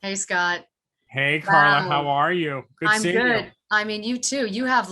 Hey, Scott. Hey Carla, how Wow. are you? Good I'm seeing you. good. I mean, you too. You have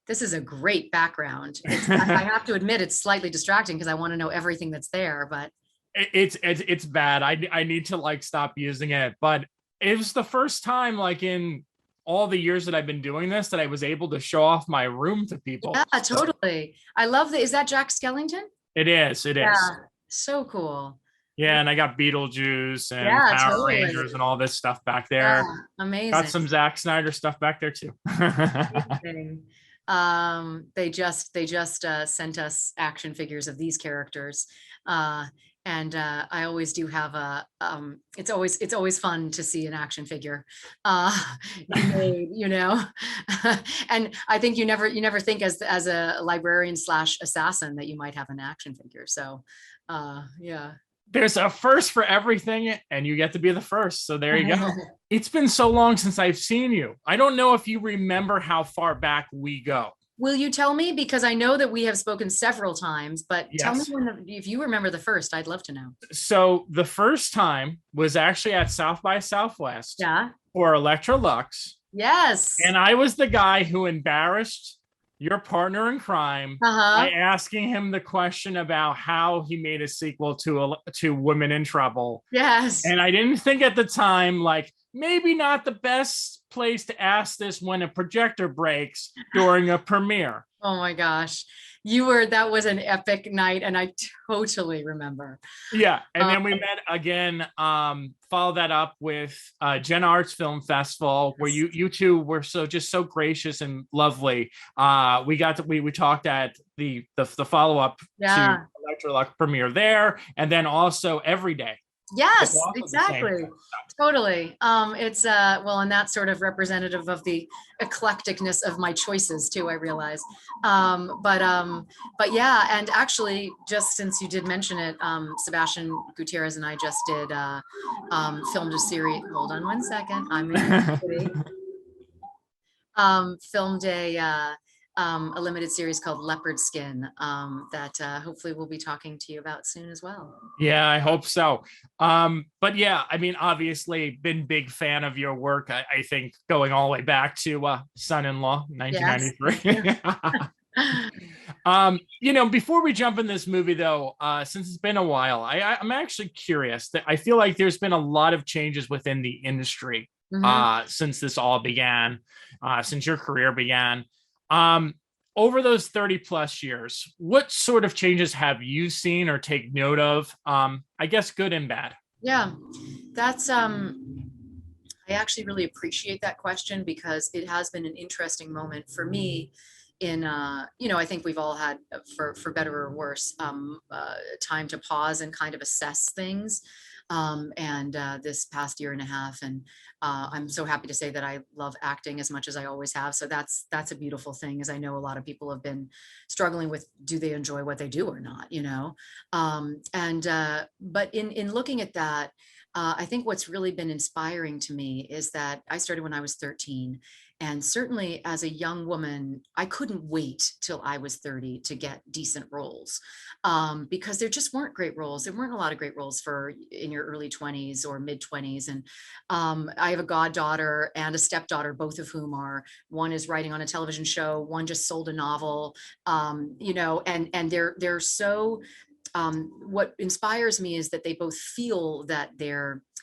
this is a great background. I have to admit, it's slightly distracting because I want to know everything that's there, but It's bad. I need to stop using it, but it was the first time in all the years that I've been doing this that I was able to show off my room to yeah, people. So totally. I love that. Is that Jack Skellington? it is, it is. Yeah. So cool. Yeah, and I got Beetlejuice and Yeah, Power totally. Rangers and all this stuff back Yeah, there. Got amazing. some Zack Snyder stuff back there too. Amazing. They just sent us action figures of these characters. Uh, and I always do have it's always fun to see an action figure uh made, and I think you never think as a librarian slash assassin that you might have an action figure. So yeah. There's a first for everything, and you get to be the first. So there you go. It's been so long since I've seen you. I don't know if you remember how far back we go. Will you tell me? Because I know that we have spoken several times, but tell me Yes. if you remember the first. I'd love to know. So the first time was actually at South by Southwest Yeah. for Electrolux. Yes. And I was the guy who embarrassed your partner in crime by Uh-huh. asking him the question about how he made a sequel to Women in Trouble. Yes. And I didn't think at the time, maybe not the best place to ask this when a projector breaks during a premiere. Oh my gosh. That was an epic night, and I totally remember. Yeah, and Um, then we met again. Follow that up with Gen Arts Film Festival, where yes. you two were so gracious and lovely. We talked at the follow up to Yeah. Electrolux premiere there, and then also Every Day was Yes, also the same. exactly. Totally. It's well, and that's sort of representative of the eclecticness of my choices too, I realize. But yeah, and actually, just since you did mention it, Sebastian Gutierrez and I just did filmed a series. Hold on one second. I'm in New York City. Filmed a limited series called Leopard Skin that hopefully we'll be talking to you about soon as well. Yeah, I hope so. But yeah, I mean, obviously, been big fan of your work. I think going all the way back to Son-in-Law, Yes, thank you. 1993. Before we jump in this movie, though, since it's been a while, I'm actually curious that I feel like there's been a lot of changes within the industry Mhm. since this all began, since your career began. Um, Over those 30 plus years, what sort of changes have you seen or take note of? I guess good and bad. Yeah, that's I actually really appreciate that question because it has been an interesting moment for me in I think we've all had for better or worse time to pause and kind of assess things. And this past year and a half, and I'm so happy to say that I love acting as much as I always have. So that's a beautiful thing, as I know a lot of people have been struggling with, do they enjoy what they do or not, and but in looking at that, I think what's really been inspiring to me is that I started when I was 13. And certainly as a young woman, I couldn't wait till I was 30 to get decent roles, because there just weren't great roles. There weren't a lot of great roles for in your early 20s or mid 20s. And I have a goddaughter and a stepdaughter, both of whom one is writing on a television show, one just sold a novel, and they're so what inspires me is that they both feel that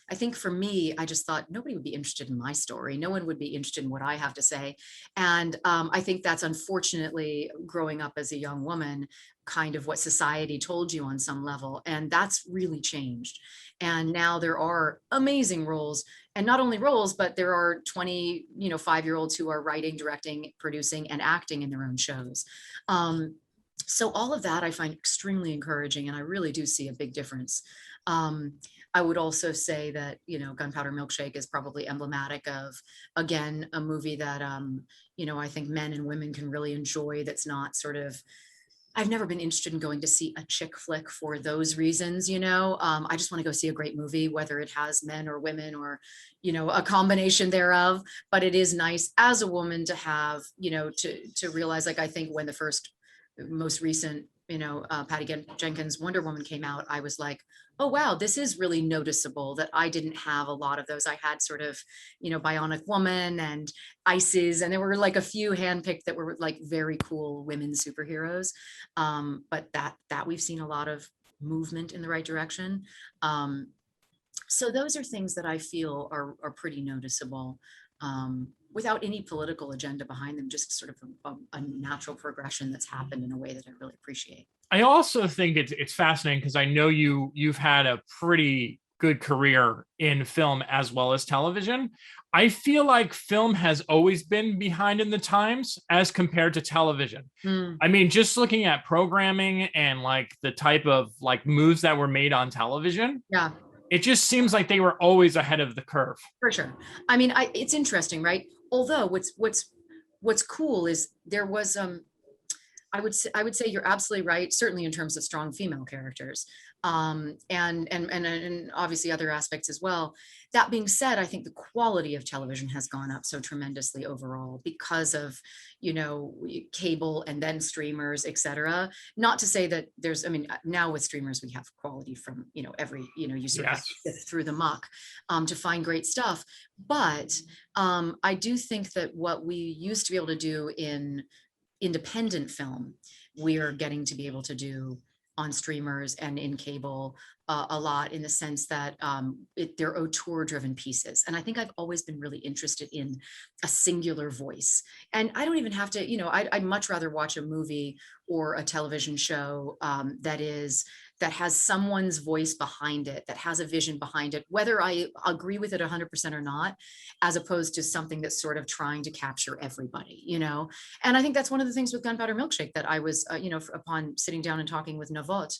I think for me, I just thought nobody would be interested in my story. No one would be interested in what I have to say. And I think that's unfortunately growing up as a young woman, kind of what society told you on some level. And that's really changed. And now there are amazing roles, and not only roles, but there are 5-year-olds who are writing, directing, producing, and acting in their own shows. So all of that I find extremely encouraging, and I really do see a big difference. Um, I would also say that, Gunpowder Milkshake is probably emblematic of, again, a movie that, I think men and women can really enjoy. That's not sort of, I've never been interested in going to see a chick flick for those reasons, I just want to go see a great movie, whether it has men or women or, a combination thereof. But it is nice as a woman to have, to realize, like, I think when the most recent Jenkins' Wonder Woman came out, I was like, oh wow, this is really noticeable that I didn't have a lot of those. I had sort of, Bionic Woman and Isis, and there were like a few handpicked that were like very cool women superheroes. But that we've seen a lot of movement in the right direction. So those are things that I feel are pretty noticeable, without any political agenda behind them, just sort of a natural progression that's happened in a way that I really appreciate. I also think it's fascinating because I know you've had a pretty good career in film as well as television. I feel like film has always been behind in the times as compared to television. Mm, I mean, just looking at programming and like the type of like moves that were made on television, yeah, it just seems like they were always ahead of the curve. for sure. I mean, it's interesting, right? Although what's cool is there was I would say you're absolutely right, certainly in terms of strong female characters, and obviously other aspects as well. That being said, I think the quality of television has gone up so tremendously overall because of cable and then streamers, etc. Not to say that I mean, now with streamers we have quality from every you sort of have Yes. to sift through the muck to find great stuff, but I do think that what we used to be able to do in independent film, we're getting to be able to do on streamers and in cable a lot, in the sense that they're auteur driven pieces. And I think I've always been really interested in a singular voice. And I don't even have to, I'd much rather watch a movie or a television show that has someone's voice behind it, that has a vision behind it, whether I agree with it 100% or not, as opposed to something that's sort of trying to capture everybody. And I think that's one of the things with Gunpowder Milkshake that I was, upon sitting down and talking with Navot,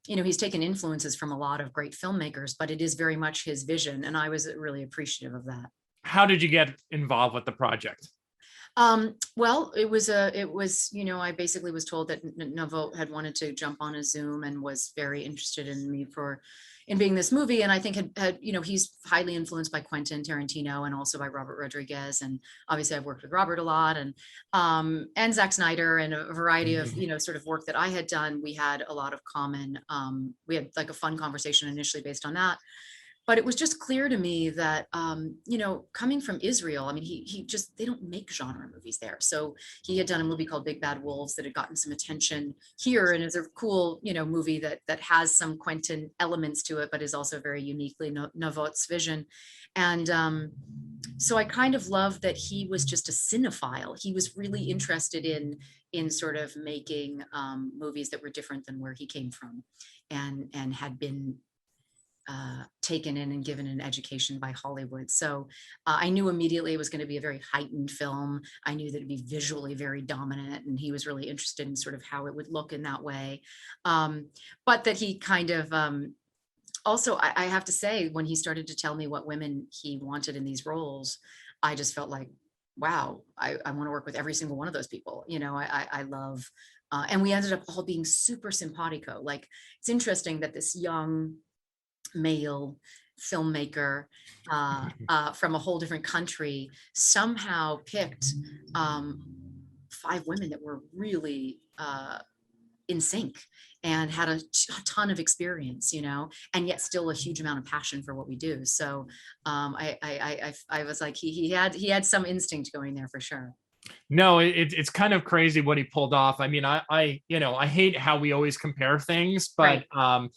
he's taken influences from a lot of great filmmakers, but it is very much his vision. And I was really appreciative of that. How did you get involved with the project? Well, I basically was told that Navot had wanted to jump on a Zoom and was very interested in me in being this movie. And I think he's highly influenced by Quentin Tarantino and also by Robert Rodriguez. And obviously I've worked with Robert a lot, and Zack Snyder, and a variety of, sort of work that I had done. We had a lot of common, we had like a fun conversation initially based on that. But it was just clear to me that, coming from Israel, I mean, they don't make genre movies there. So he had done a movie called Big Bad Wolves that had gotten some attention here, and is a cool, movie that has some Quentin elements to it, but is also very uniquely Navot's vision. And so I kind of loved that he was just a cinephile. He was really interested in sort of making movies that were different than where he came from, and had been taken in and given an education by Hollywood. So I knew immediately it was going to be a very heightened film. I knew that it'd be visually very dominant, and he was really interested in sort of how it would look in that way. But that he kind of, also, I have to say, when he started to tell me what women he wanted in these roles, I just felt like, wow, I want to work with every single one of those people. I love, and we ended up all being super simpatico. Like, it's interesting that this young male filmmaker from a whole different country somehow picked 5 women that were really in sync and had a ton of experience, and yet still a huge amount of passion for what we do. So I was like, he had some instinct going there for sure. No, it's kind of crazy what he pulled off. I mean, I hate how we always compare things, but Right.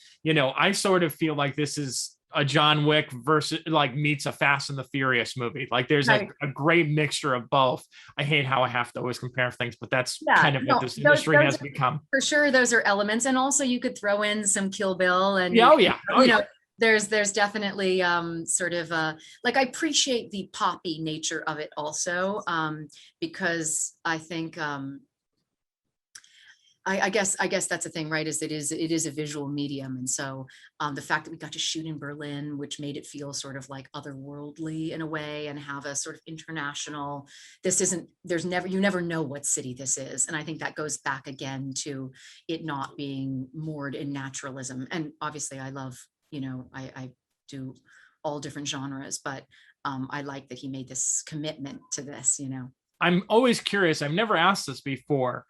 I sort of feel like this is a John Wick versus like meets a Fast and the Furious movie. Like there's Right. a great mixture of both. I hate how I have to always compare things, but that's Yeah, kind of what no, this industry has become. for sure, those are elements. And also you could throw in some Kill Bill, and Yeah, oh yeah, oh yeah. there's definitely sort of like, I appreciate the poppy nature of it also, because I think I guess that's the thing, right? It is a visual medium, and so the fact that we got to shoot in Berlin, which made it feel sort of like otherworldly in a way, and have a sort of international. You never know what city this is, and I think that goes back again to it not being moored in naturalism. And obviously, I love, I do all different genres, but I like that he made this commitment to this. I'm always curious. I've never asked this before.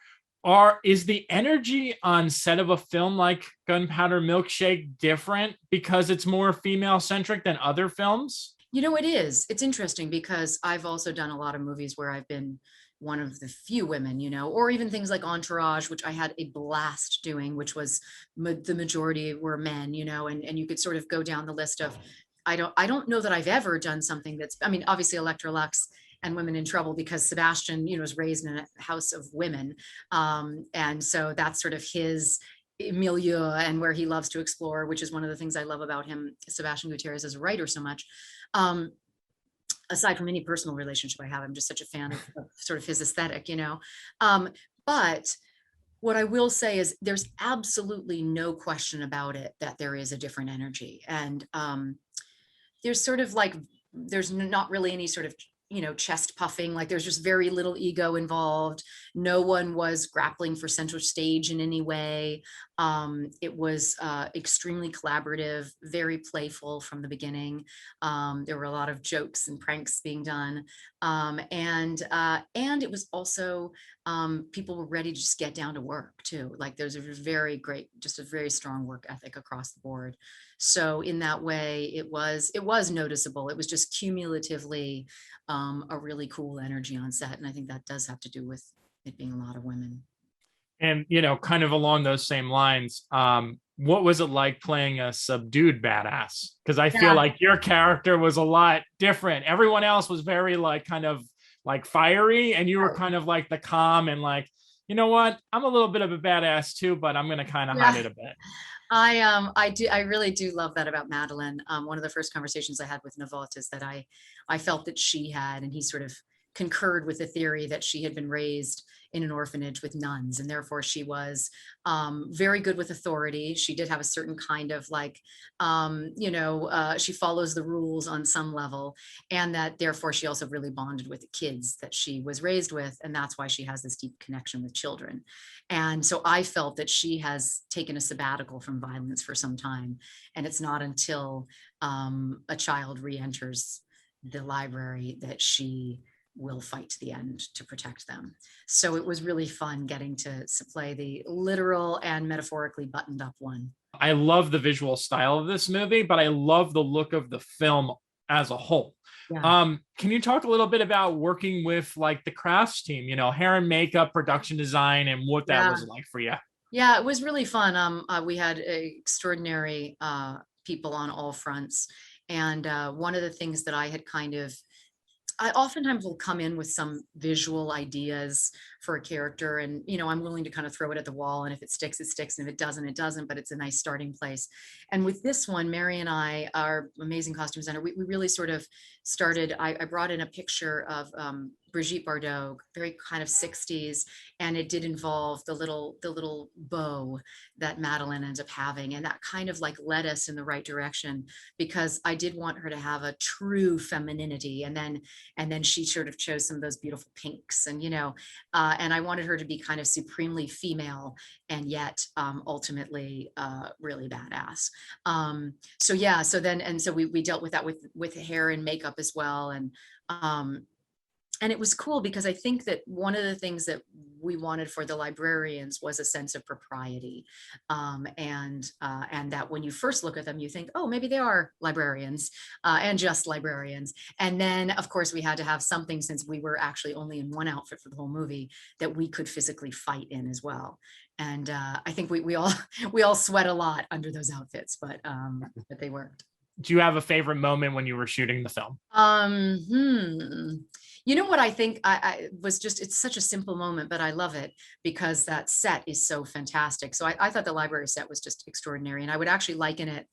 Is the energy on set of a film like Gunpowder Milkshake different because it's more female centric than other films? It is. It's interesting because I've also done a lot of movies where I've been one of the few women, or even things like Entourage, which I had a blast doing, which was the majority were men, and you could sort of go down the list of, I don't know that I've ever done something that's, I mean, obviously Electra Lux and Women in Trouble, because Sebastian, was raised in a house of women. And so that's sort of his milieu and where he loves to explore, which is one of the things I love about him, Sebastian Gutierrez, as a writer so much. Um, Aside from any personal relationship I have, I'm just such a fan of sort of his aesthetic. But what I will say is there's absolutely no question about it that there is a different energy. And there's sort of like, there's not really any sort of chest puffing, like there's just very little ego involved. No one was grappling for center stage in any way. It was extremely collaborative, very playful from the beginning. There were a lot of jokes and pranks being done. And it was also, people were ready to just get down to work too. Like there's a very great, just a very strong work ethic across the board. So in that way, it was noticeable. It was just cumulatively a really cool energy on set. And I think that does have to do with it being a lot of women. And, kind of along those same lines, what was it like playing a subdued badass? Because I feel Yeah. like your character was a lot different. Everyone else was very like kind of like fiery, and you were kind of like the calm and like, you know what? I'm a little bit of a badass too, but I'm gonna kind of hide Yeah. it a bit. I really do love that about Madeline. One of the first conversations I had with Navot is that I felt that she had, and he sort of concurred with the theory that she had been raised in an orphanage with nuns, and therefore she was very good with authority. She did have a certain kind of like, she follows the rules on some level, and that therefore she also really bonded with the kids that she was raised with, and that's why she has this deep connection with children. And so I felt that she has taken a sabbatical from violence for some time, and it's not until a child re-enters the library that she will fight to the end to protect them. So it was really fun getting to play the literal and metaphorically buttoned up one. I love the visual style of this movie, but I love the look of the film as a whole. Yeah. Can you talk a little bit about working with like the crafts team, hair and makeup, production design, and what that Yeah. was like for you? Yeah, it was really fun. We had extraordinary people on all fronts. And one of the things that I oftentimes will come in with some visual ideas for a character, and I'm willing to kind of throw it at the wall, and if it sticks, it sticks, and if it doesn't, it doesn't, but it's a nice starting place. And with this one, Mary and I, our amazing costume designer, we really sort of started, I brought in a picture of Brigitte Bardot, very kind of 60s, and it did involve the little bow that Madeline ends up having, and that kind of like led us in the right direction, because I did want her to have a true femininity, and then she sort of chose some of those beautiful pinks, and I wanted her to be kind of supremely female, and yet ultimately really badass. So yeah, so we dealt with that with hair and makeup as well. And it was cool because I think that one of the things that we wanted for the librarians was a sense of propriety, and that when you first look at them, you think, oh, maybe they are librarians, and just librarians. And then, of course, we had to have something, since we were actually only in one outfit for the whole movie, that we could physically fight in as well. And I think we all we all sweat a lot under those outfits, but they worked. Do you have a favorite moment when you were shooting the film? You know what I think I was just, it's such a simple moment, but I love it because that set is so fantastic. So I thought the library set was just extraordinary. And I would actually liken it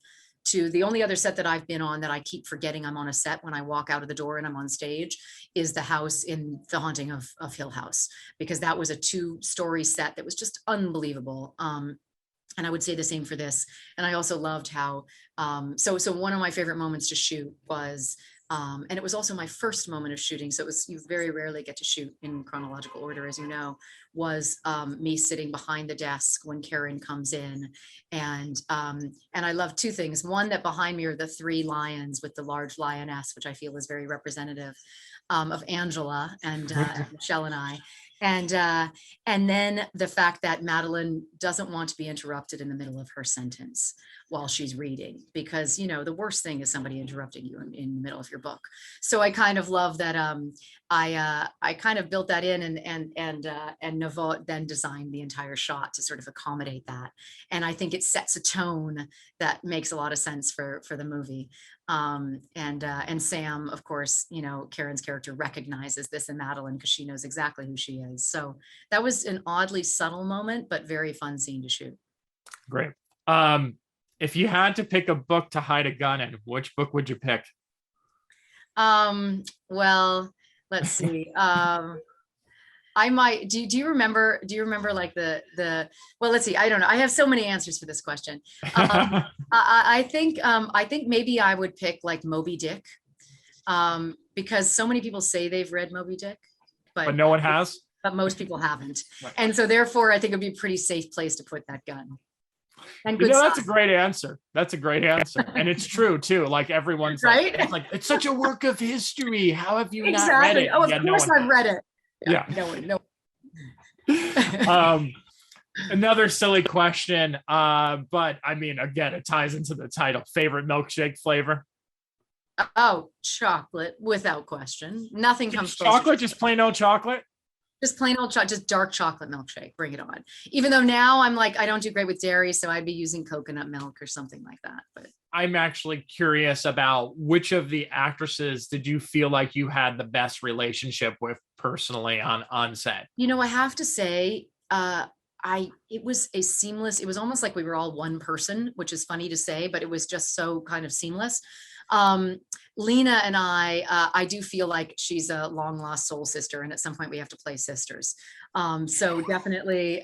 to the only other set that I've been on that I keep forgetting I'm on a set when I walk out of the door and I'm on stage, is the house in The Haunting of Hill House, because that was a 2-story set that was just unbelievable. And I would say the same for this. And I also loved how, so one of my favorite moments to shoot was, and it was also my first moment of shooting, so it was, you very rarely get to shoot in chronological order, as you know, was me sitting behind the desk when Karen comes in. And I love 2 things. One, that behind me are the 3 lions with the large lioness, which I feel is very representative of Angela and Michelle and I. And and then the fact that Madeline doesn't want to be interrupted in the middle of her sentence while she's reading, because, you know, the worst thing is somebody interrupting you in the middle of your book. So I kind of love that. I kind of built that in, and Naveau then designed the entire shot to sort of accommodate that. And I think it sets a tone that makes a lot of sense for the movie. And Sam, of course, you know, Karen's character recognizes this in Madeline because she knows exactly who she is. So that was an oddly subtle moment, but very fun scene to shoot. Great. If you had to pick a book to hide a gun in, which book would you pick? Well, let's see. I might, do you remember like well, let's see. I don't know. I have so many answers for this question. I think maybe I would pick like Moby Dick, because so many people say they've read Moby Dick, but no one has. But most people haven't. Right. And so therefore I think it'd be a pretty safe place to put that gun. And you know, that's a great answer. That's a great answer. And it's true too. Like everyone's right. It's like, it's such a work of history. How have you exactly. not read it? Oh, of course I've read it. Yeah. No. Another silly question. But I mean, again, it ties into the title. Favorite milkshake flavor? Oh, chocolate, without question. Nothing comes close. Chocolate, just plain old chocolate? Just plain old chocolate, just dark chocolate milkshake. Bring it on. Even though now I'm like, I don't do great with dairy, so I'd be using coconut milk or something like that. But I'm actually curious about which of the actresses did you feel like you had the best relationship with personally on set? You know, I have to say, it was a seamless, it was almost like we were all one person, which is funny to say, but it was just so kind of seamless. Lena and I do feel like she's a long lost soul sister, and at some point we have to play sisters. So definitely,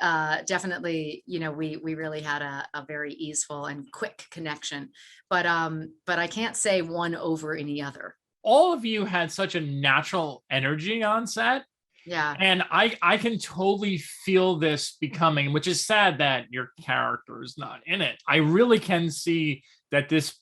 you know, we really had a very easeful and quick connection, but I can't say one over any other. All of you had such a natural energy on set. Yeah. And I can totally feel this becoming, which is sad that your character is not in it. I really can see that this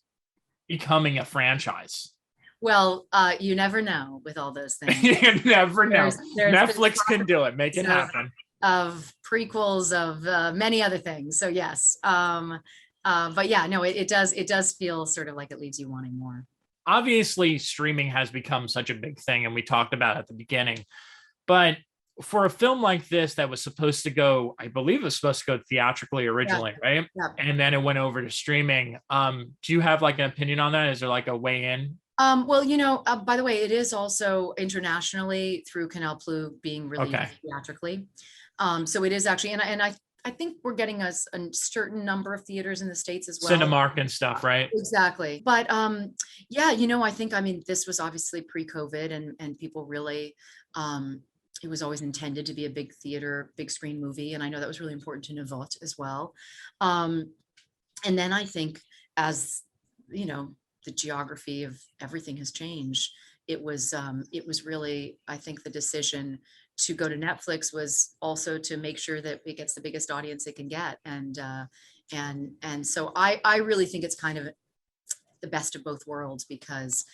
becoming a franchise. Well, you never know with all those things. You never know. There's Netflix can do it. Make it happen. Of prequels, of many other things. So yes. But yeah, no, it does feel sort of like it leaves you wanting more. Obviously, streaming has become such a big thing, and we talked about it at the beginning. But for a film like this that was supposed to go, I believe it was supposed to go theatrically originally, right? Yeah. And then it went over to streaming. Do you have like an opinion on that? Is there like a way in? Well, you know, by the way, it is also internationally through Canal Plus being released theatrically. So it is actually, and I think we're getting a certain number of theaters in the States as well. Cinemark and stuff, right? Exactly. But yeah, you know, I mean, this was obviously pre-COVID, and people really, it was always intended to be a big theater, big screen movie. And I know that was really important to Naveau as well. And then I think, as you know, the geography of everything has changed. It was really, I think the decision to go to Netflix was also to make sure that it gets the biggest audience it can get. And so I really think it's kind of the best of both worlds, because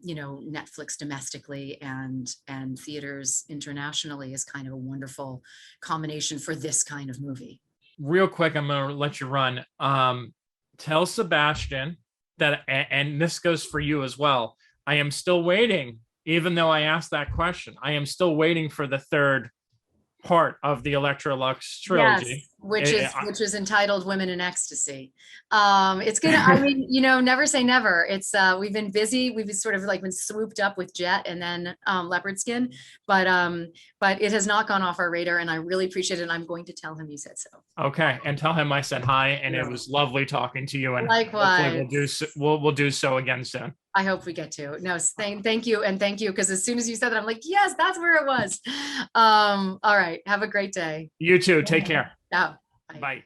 you know, Netflix domestically and theaters internationally is kind of a wonderful combination for this kind of movie. Real quick, I'm gonna let you run. Tell Sebastian that, and this goes for you as well, I am still waiting, even though I asked that question, I am still waiting for the third part of the Electrolux trilogy. Yes, which is entitled Women in Ecstasy. It's gonna, I mean, you know, never say never. It's we've been busy, we've sort of like been swooped up with Jet and then Leopard Skin, but it has not gone off our radar, and I really appreciate it, and I'm going to tell him you said so. Okay, and tell him I said hi, and it was lovely talking to you, and likewise we'll do so again soon. I hope we get to. No, thank you, and thank you, because as soon as you said that, I'm like, yes, that's where it was. All right, have a great day. You too. Take care. Yeah. Bye.